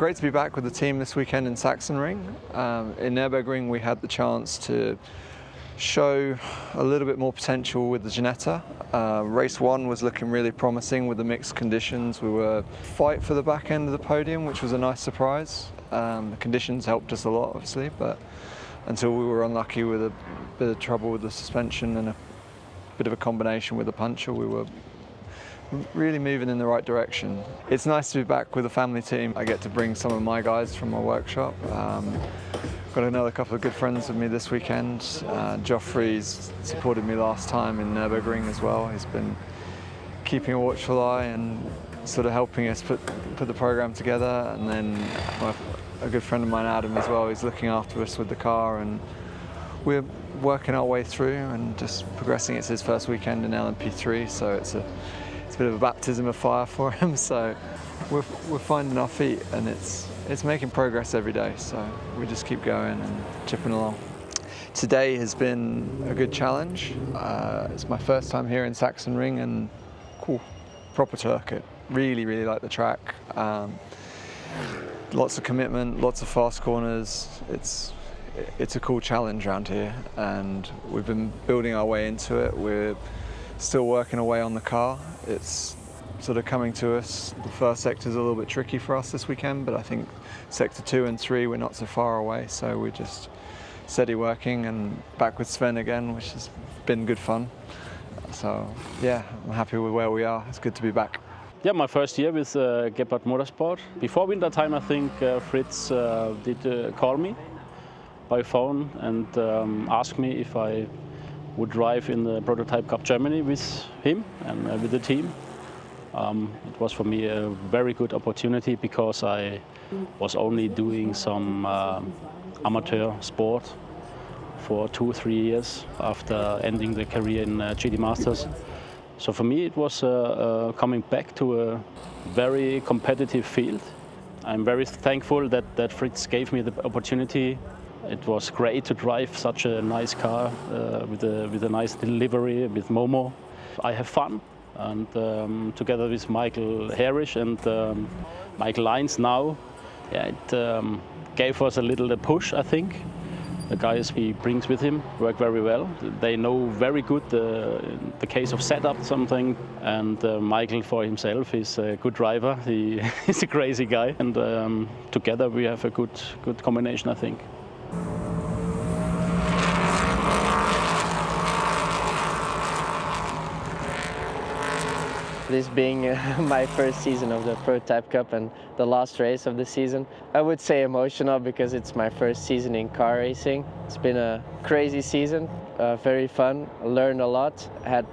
great to be back with the team this weekend in Sachsenring. In Erlbacher we had the chance to show a little bit more potential with the Ginetta. Race 1 was looking really promising with the mixed conditions. We were fight for the back end of the podium, which was a nice surprise. The conditions helped us a lot, obviously, but until we were unlucky with a bit of trouble with the suspension and a bit of a combination with the puncher, we were really moving in the right direction. It's nice to be back with the family team. I get to bring some of my guys from my workshop. Got another couple of good friends with me this weekend. Joffrey's supported me last time in Nürburgring as well. He's been keeping a watchful eye and sort of helping us put the program together. And then a good friend of mine, Adam, as well, he's looking after us with the car, and we're working our way through and just progressing. It's his first weekend in LMP3, so it's a bit of a baptism of fire for him. So we're finding our feet, and it's making progress every day. So we just keep going and chipping along. Today has been a good challenge. It's my first time here in Sachsenring, and cool, proper circuit. Really like the track. Lots of commitment, lots of fast corners. It's a cool challenge around here, and we've been building our way into it. We're still working away on the car. It's sort of coming to us. The first sector is a little bit tricky for us this weekend, but I think sector 2 and 3 we're not so far away, so we're just steady working and back with Sven again, which has been good fun. So yeah, I'm happy with where we are. It's good to be back. Yeah, my first year with GEBHARDT Motorsport. Before winter time, I think Fritz did call me by phone and asked me if I would drive in the Prototype Cup Germany with him and with the team. It was for me a very good opportunity because I was only doing some amateur sport for 2-3 years after ending the career in GT Masters. So for me it was coming back to a very competitive field. I'm very thankful that Fritz gave me the opportunity. It was great to drive such a nice car with a nice delivery with Momo. I have fun, and together with Michael Harrish and Michael Lyons now, yeah, it gave us a little push, I think. The guys he brings with him work very well. They know very good the case of setup something, and Michael for himself is a good driver. He's a crazy guy, and together we have a good combination, I think. This being my first season of the Prototype Cup and the last race of the season, I would say emotional because it's my first season in car racing. It's been a crazy season, very fun, learned a lot, had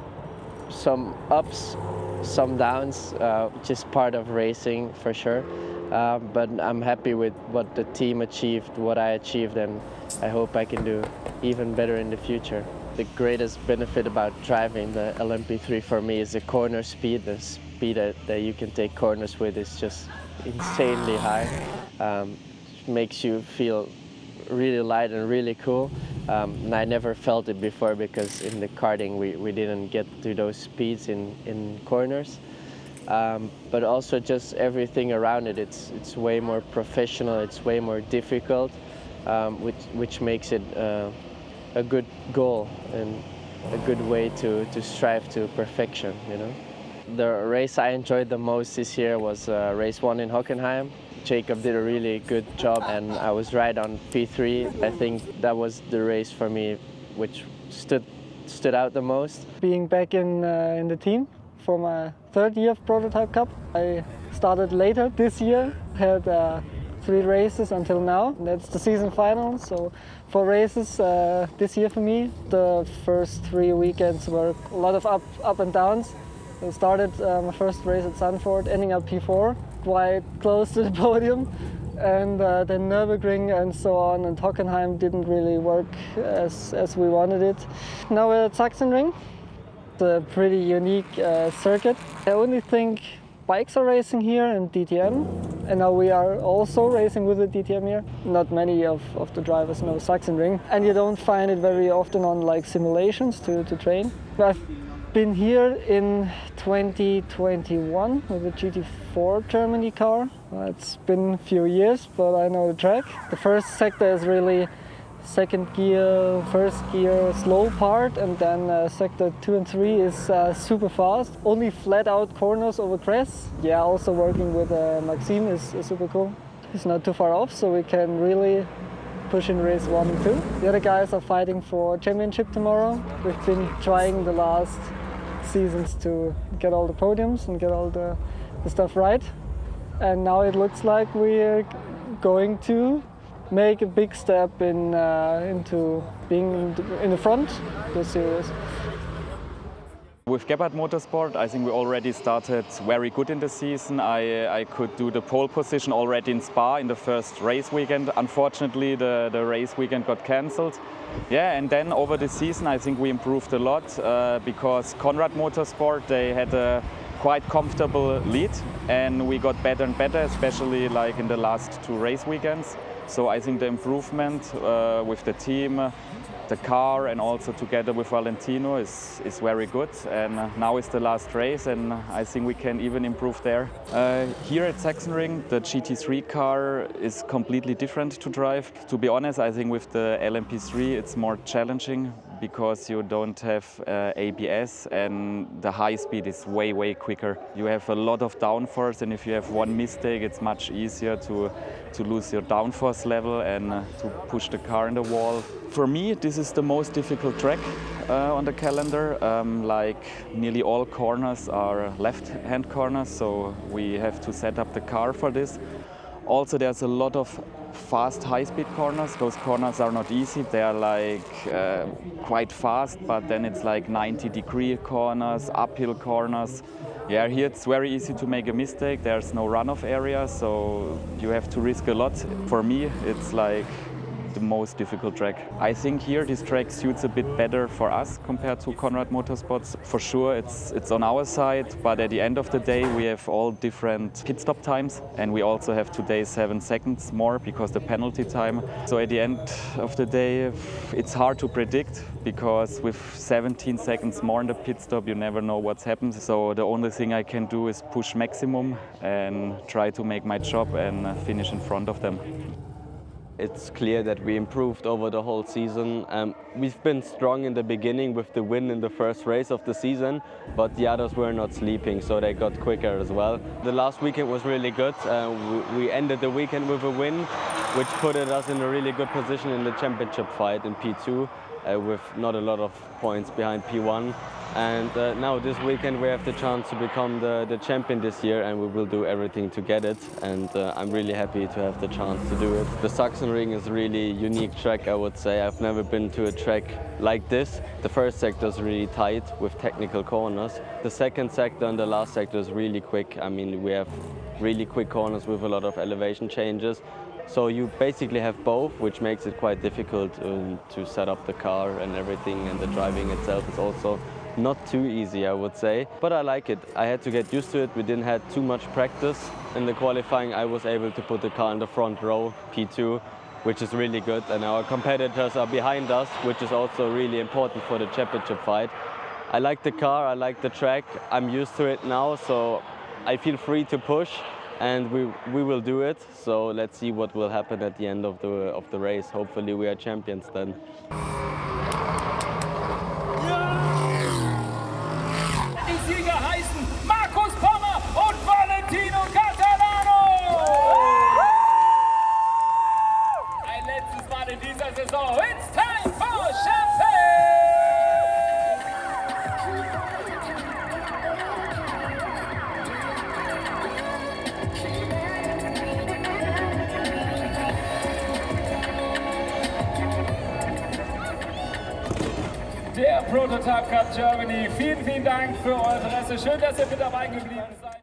some ups, some downs, which is part of racing for sure. But I'm happy with what the team achieved, what I achieved, and I hope I can do even better in the future. The greatest benefit about driving the LMP3 for me is the corner speed. The speed that you can take corners with is just insanely high. Makes you feel really light and really cool. And I never felt it before because in the karting we didn't get to those speeds in corners. But also just everything around it. It's way more professional. It's way more difficult, which makes it a good goal and a good way to strive to perfection, you know. The race I enjoyed the most this year was race 1 in Hockenheim. Jacob did a really good job, and I was right on P3. I think that was the race for me which stood out the most. Being back in the team for my 3rd year of Prototype Cup. I started later this year, had 3 races until now. That's the season final, so 4 races this year for me. The first 3 weekends were a lot of up and downs. I started my first race at Zandvoort, ending up P4, quite close to the podium. And then Nürburgring and so on, and Hockenheim didn't really work as we wanted it. Now we're at Sachsenring. It's a pretty unique circuit. I only think bikes are racing here and DTM, and now we are also racing with the DTM here. Not many of the drivers know Sachsenring, and you don't find it very often on like simulations to train. I've been here in 2021 with a GT4 Germany car. It's been a few years, but I know the track. The first sector is really second gear, first gear, slow part, and then sector 2 and 3 is super fast. Only flat out corners over crest. Yeah, also working with Maxim is super cool. It's not too far off, so we can really push in race 1 and 2. The other guys are fighting for championship tomorrow. We've been trying the last seasons to get all the podiums and get all the stuff right. And now it looks like we're going to make a big step into being in the front this series. With GEBHARDT Motorsport, I think we already started very good in the season. I could do the pole position already in Spa in the first race weekend. Unfortunately, the race weekend got cancelled. Yeah, and then over the season, I think we improved a lot because GEBHARDT Motorsport, they had a quite comfortable lead, and we got better and better, especially like in the last 2 race weekends. So I think the improvement with the team, the car, and also together with Valentino is very good. And now is the last race, and I think we can even improve there. Here at Sachsenring, the GT3 car is completely different to drive. To be honest, I think with the LMP3 it's more challenging because you don't have ABS, and the high speed is way quicker. You have a lot of downforce, and if you have one mistake, it's much easier to lose your downforce level and to push the car in the wall. For me, this is the most difficult track on the calendar. Like nearly all corners are left-hand corners, so we have to set up the car for this. Also, there's a lot of fast high-speed corners. Those corners are not easy. They are like quite fast, but then it's like 90-degree corners, uphill corners. Yeah, here it's very easy to make a mistake. There's no runoff area, so you have to risk a lot. For me, it's like the most difficult track. I think here this track suits a bit better for us compared to GEBHARDT Motorsports. For sure it's on our side, but at the end of the day we have all different pit stop times, and we also have today 7 seconds more because the penalty time. So at the end of the day it's hard to predict, because with 17 seconds more in the pit stop you never know what's happened. So the only thing I can do is push maximum and try to make my job and finish in front of them. It's clear that we improved over the whole season. We've been strong in the beginning with the win in the first race of the season, but the others were not sleeping, so they got quicker as well. The last weekend was really good. We ended the weekend with a win, which put us in a really good position in the championship fight in P2, with not a lot of points behind P1. And now this weekend we have the chance to become the champion this year, and we will do everything to get it. And I'm really happy to have the chance to do it. The Sachsenring is a really unique track, I would say. I've never been to a track like this. The first sector is really tight with technical corners. The second sector and the last sector is really quick. I mean, we have really quick corners with a lot of elevation changes. So you basically have both, which makes it quite difficult to set up the car and everything, and the driving itself is also not too easy, I would say. But I like it. I had to get used to it. We didn't have too much practice. In the qualifying I was able to put the car in the front row, P2, which is really good. And our competitors are behind us, which is also really important for the championship fight. I like the car, I like the track. I'm used to it now, so I feel free to push. And we will do it, so let's see what will happen at the end of the race. Hopefully we are champions then. Die Sieger heißen Markus Pommer und Valentino Catalano! Ein letztes Mal in dieser Saison. It's time for Champagne! Der Prototype Cup Germany. Vielen Dank für eure Interesse. Schön, dass ihr mit dabei geblieben seid.